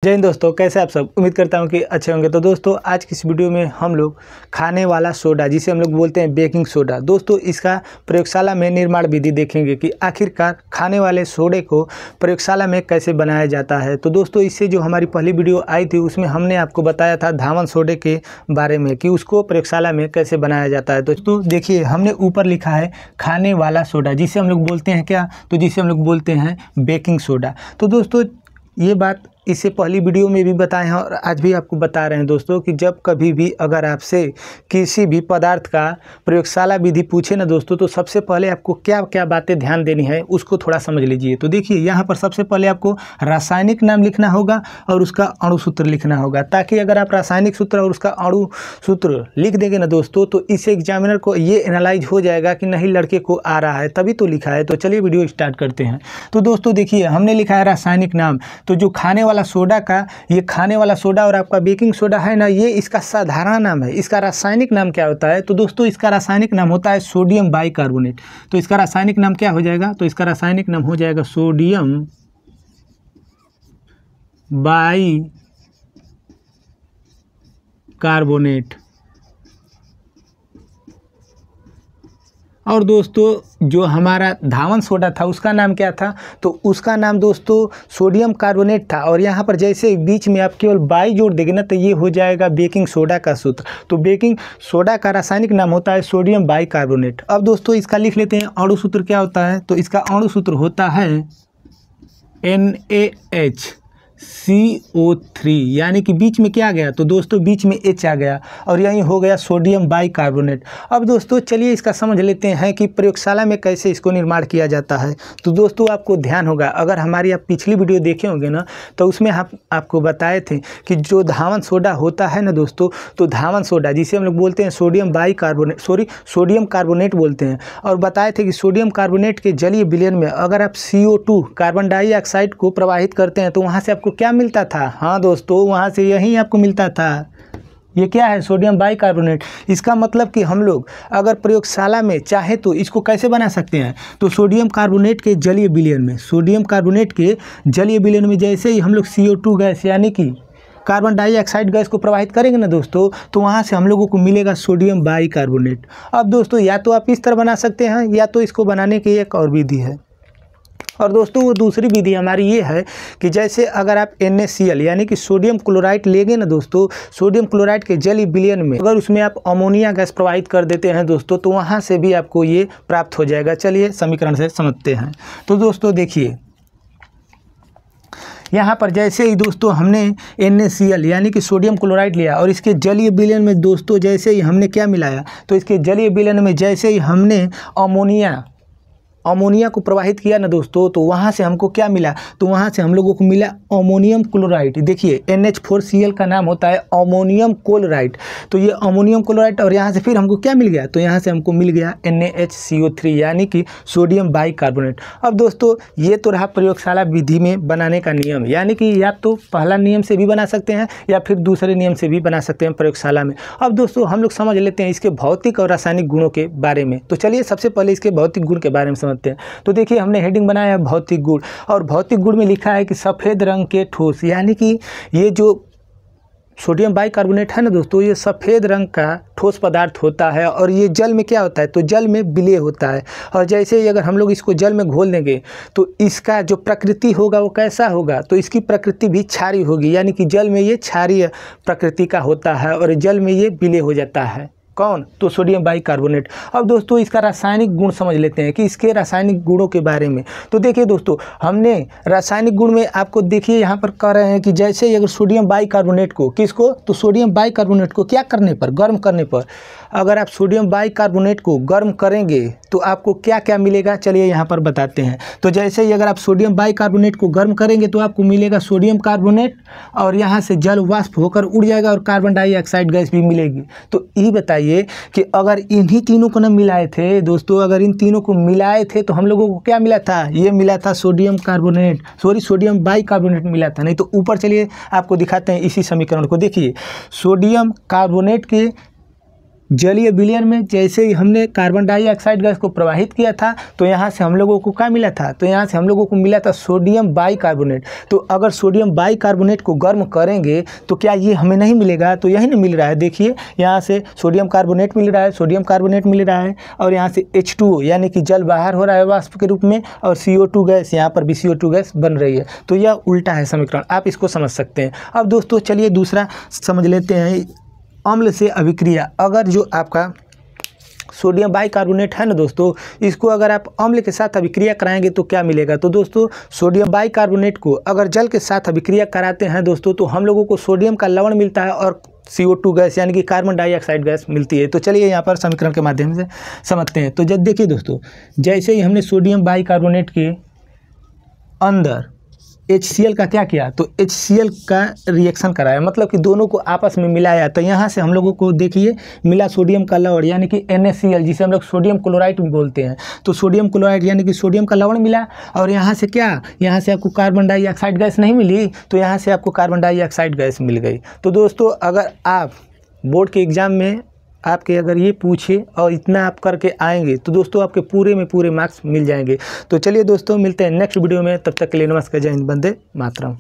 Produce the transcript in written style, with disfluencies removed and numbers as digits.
जय हिंद दोस्तों, कैसे आप सब। उम्मीद करता हूँ कि अच्छे होंगे। तो दोस्तों आज की इस वीडियो में हम लोग खाने वाला सोडा जिसे हम लोग बोलते हैं बेकिंग सोडा, दोस्तों इसका प्रयोगशाला में निर्माण विधि देखेंगे कि आखिरकार खाने वाले सोडे को प्रयोगशाला में कैसे बनाया जाता है। तो दोस्तों इससे जो हमारी पहली वीडियो आई थी उसमें हमने आपको बताया था धावन सोडे के बारे में कि उसको प्रयोगशाला में कैसे बनाया जाता है। दोस्तों देखिए हमने ऊपर लिखा है खाने वाला सोडा जिसे हम लोग बोलते हैं क्या, तो जिसे हम लोग बोलते हैं बेकिंग सोडा। तो दोस्तों ये बात इससे पहली वीडियो में भी बताए हैं और आज भी आपको बता रहे हैं दोस्तों कि जब कभी भी अगर आपसे किसी भी पदार्थ का प्रयोगशाला विधि पूछे ना दोस्तों, तो सबसे पहले आपको क्या क्या बातें ध्यान देनी है उसको थोड़ा समझ लीजिए। तो देखिए यहाँ पर सबसे पहले आपको रासायनिक नाम लिखना होगा और उसका अणु सूत्र लिखना होगा, ताकि अगर आप रासायनिक सूत्र और उसका अणु सूत्र लिख देंगे ना दोस्तों तो इससे एग्जामिनर को ये एनालाइज हो जाएगा कि नहीं लड़के को आ रहा है, तभी तो लिखा है। तो चलिए वीडियो स्टार्ट करते हैं। तो दोस्तों देखिए हमने लिखा है रासायनिक नाम, तो जो खाने वाला सोडा का, ये खाने वाला सोडा और आपका बेकिंग सोडा है ना, ये इसका साधारण नाम है। इसका रासायनिक नाम क्या होता है, तो दोस्तों इसका रासायनिक नाम होता है सोडियम बाइकार्बोनेट। तो इसका रासायनिक नाम क्या हो जाएगा, तो इसका रासायनिक नाम हो जाएगा सोडियम बाइकार्बोनेट। और दोस्तों जो हमारा धावन सोडा था उसका नाम क्या था, तो उसका नाम दोस्तों सोडियम कार्बोनेट था। और यहाँ पर जैसे बीच में आप केवल बाई जोड़ देंगे ना तो ये हो जाएगा बेकिंग सोडा का सूत्र। तो बेकिंग सोडा का रासायनिक नाम होता है सोडियम बाइकार्बोनेट। अब दोस्तों इसका लिख लेते हैं अणु सूत्र क्या होता है, तो इसका अणु सूत्र होता है NaHCO3, यानी कि बीच में क्या आ गया, तो दोस्तों बीच में H आ गया और यही हो गया सोडियम बाइकार्बोनेट। अब दोस्तों चलिए इसका समझ लेते हैं कि प्रयोगशाला में कैसे इसको निर्माण किया जाता है। तो दोस्तों आपको ध्यान होगा, अगर हमारी आप पिछली वीडियो देखे होंगे ना तो उसमें आपको बताए थे कि जो धावन सोडा होता है ना दोस्तों, तो धावन सोडा जिसे हम लोग बोलते हैं सोडियम बाइकार्बोनेट, सोडियम कार्बोनेट बोलते हैं, और बताए थे कि सोडियम कार्बोनेट के जलीय विलयन में अगर आप CO2 कार्बन डाइऑक्साइड को प्रवाहित करते हैं तो वहाँ से आपको क्या मिलता था, हाँ दोस्तों वहाँ से यही आपको मिलता था। ये क्या है, सोडियम बाइकार्बोनेट। इसका मतलब कि हम लोग अगर प्रयोगशाला में चाहे तो इसको कैसे बना सकते हैं, तो सोडियम कार्बोनेट के जलीय विलयन में, सोडियम कार्बोनेट के जलीय विलयन में जैसे ही हम लोग CO2 गैस यानी कि कार्बन डाइऑक्साइड गैस को प्रवाहित करेंगे ना दोस्तों, तो वहाँ से हम लोगों को मिलेगा सोडियम बाइकार्बोनेट। अब दोस्तों या तो आप इस तरह बना सकते हैं या तो इसको बनाने की एक और विधि है। और दोस्तों वो दूसरी विधि हमारी ये है कि जैसे अगर आप NaCl यानी कि सोडियम क्लोराइड लेंगे ना दोस्तों, सोडियम क्लोराइड के जलीय विलयन में अगर उसमें आप अमोनिया गैस प्रवाहित कर देते हैं दोस्तों, तो वहाँ से भी आपको ये प्राप्त हो जाएगा। चलिए समीकरण से समझते हैं। तो दोस्तों देखिए यहाँ पर जैसे ही दोस्तों हमने NaCl यानी कि सोडियम क्लोराइड लिया और इसके जलीय विलयन में दोस्तों जैसे ही हमने क्या मिलाया, तो इसके जलीय विलयन में जैसे ही हमने अमोनिया को प्रवाहित किया ना दोस्तों, तो वहाँ से हमको क्या मिला, तो वहाँ से हम लोगों को मिला अमोनियम क्लोराइड। देखिए NH4Cl का नाम होता है अमोनियम क्लोराइड। तो ये अमोनियम क्लोराइड और यहाँ से फिर हमको क्या मिल गया, तो यहाँ से हमको मिल गया NaHCO3 यानी कि सोडियम बाइकार्बोनेट। अब दोस्तों ये तो रहा प्रयोगशाला विधि में बनाने का नियम, यानी कि या तो पहला नियम से भी बना सकते हैं या फिर दूसरे नियम से भी बना सकते हैं प्रयोगशाला में। अब दोस्तों हम लोग समझ लेते हैं इसके भौतिक और रासायनिक गुणों के बारे में। तो चलिए सबसे पहले इसके भौतिक गुण के बारे में समझते हैं। तो देखिए हमने हेडिंग बनाया है भौतिक गुण, और भौतिक गुण में लिखा है कि सफ़ेद रंग के ठोस, यानी कि ये जो सोडियम बाइकार्बोनेट है ना दोस्तों, ये सफ़ेद रंग का ठोस पदार्थ होता है और ये जल में क्या होता है, तो जल में विलय होता है। और जैसे ही अगर हम लोग इसको जल में घोल देंगे तो इसका जो प्रकृति होगा वो कैसा होगा, तो इसकी प्रकृति भी क्षारीय होगी, यानी कि जल में ये क्षारीय प्रकृति का होता है और जल में ये विलय हो जाता है। कौन, तो सोडियम बाइकार्बोनेट। अब दोस्तों इसका रासायनिक गुण समझ लेते हैं कि इसके रासायनिक गुणों के बारे में। तो देखिए दोस्तों हमने रासायनिक गुण में आपको देखिए यहाँ पर कह रहे हैं कि जैसे ही अगर सोडियम बाइकार्बोनेट को, किसको, तो सोडियम बाइकार्बोनेट को क्या करने पर, गर्म करने पर, अगर आप सोडियम बाइकार्बोनेट को गर्म करेंगे तो आपको क्या क्या मिलेगा, चलिए यहाँ पर बताते हैं। तो जैसे ही अगर आप सोडियम बाइकार्बोनेट को गर्म करेंगे तो आपको मिलेगा सोडियम कार्बोनेट और यहाँ से जल वाष्प होकर उड़ जाएगा और कार्बन डाइऑक्साइड गैस भी मिलेगी। तो ये बताइए कि अगर इन्हीं तीनों को न मिलाए थे दोस्तों, अगर इन तीनों को मिलाए थे तो हम लोगों को क्या मिला था, ये मिला था सोडियम बाइकार्बोनेट मिला था। नहीं तो ऊपर चलिए आपको दिखाते हैं इसी समीकरण को। देखिए सोडियम कार्बोनेट के जलीय विलयन में जैसे ही हमने कार्बन डाइऑक्साइड गैस को प्रवाहित किया था तो यहाँ से हम लोगों को क्या मिला था, तो यहाँ से हम लोगों को मिला था सोडियम बाइकार्बोनेट। तो अगर सोडियम बाइकार्बोनेट को गर्म करेंगे तो क्या ये हमें नहीं मिलेगा, तो यही नहीं मिल रहा है। देखिए यहाँ से सोडियम कार्बोनेट मिल रहा है, सोडियम कार्बोनेट मिल रहा है, और यहाँ से H2O यानी कि जल बाहर हो रहा है वाष्प के रूप में, और CO2 गैस, यहाँ पर भी CO2 गैस बन रही है। तो यह उल्टा है समीकरण, आप इसको समझ सकते हैं। अब दोस्तों चलिए दूसरा समझ लेते हैं, अम्ल से अभिक्रिया। अगर जो आपका सोडियम बाइकार्बोनेट है ना दोस्तों, इसको अगर आप अम्ल के साथ अभिक्रिया कराएंगे तो क्या मिलेगा, तो दोस्तों सोडियम बाइकार्बोनेट को अगर जल के साथ अभिक्रिया कराते हैं दोस्तों तो हम लोगों को सोडियम का लवण मिलता है और CO2 गैस यानी कि कार्बन डाइऑक्साइड गैस मिलती है। तो चलिए यहाँ पर समीकरण के माध्यम से समझते हैं। तो जब देखिए दोस्तों, जैसे ही हमने सोडियम बाइकार्बोनेट के अंदर HCl का क्या किया, तो HCl का रिएक्शन कराया, मतलब कि दोनों को आपस में मिलाया। तो यहाँ से हम लोगों को देखिए मिला सोडियम का लवण यानी कि NaCl, जिसे हम लोग सोडियम क्लोराइड भी बोलते हैं। तो सोडियम क्लोराइड यानी कि सोडियम का लवण मिला, और यहाँ से क्या, यहाँ से आपको कार्बन डाइऑक्साइड गैस नहीं मिली, तो यहाँ से आपको कार्बन डाइऑक्साइड गैस मिल गई। तो दोस्तों अगर आप बोर्ड के एग्ज़ाम में आपके अगर ये पूछे और इतना आप करके आएंगे तो दोस्तों आपके पूरे में पूरे मार्क्स मिल जाएंगे। तो चलिए दोस्तों मिलते हैं नेक्स्ट वीडियो में, तब तक के लिए नमस्कार, जय हिंद, वंदे मातरम।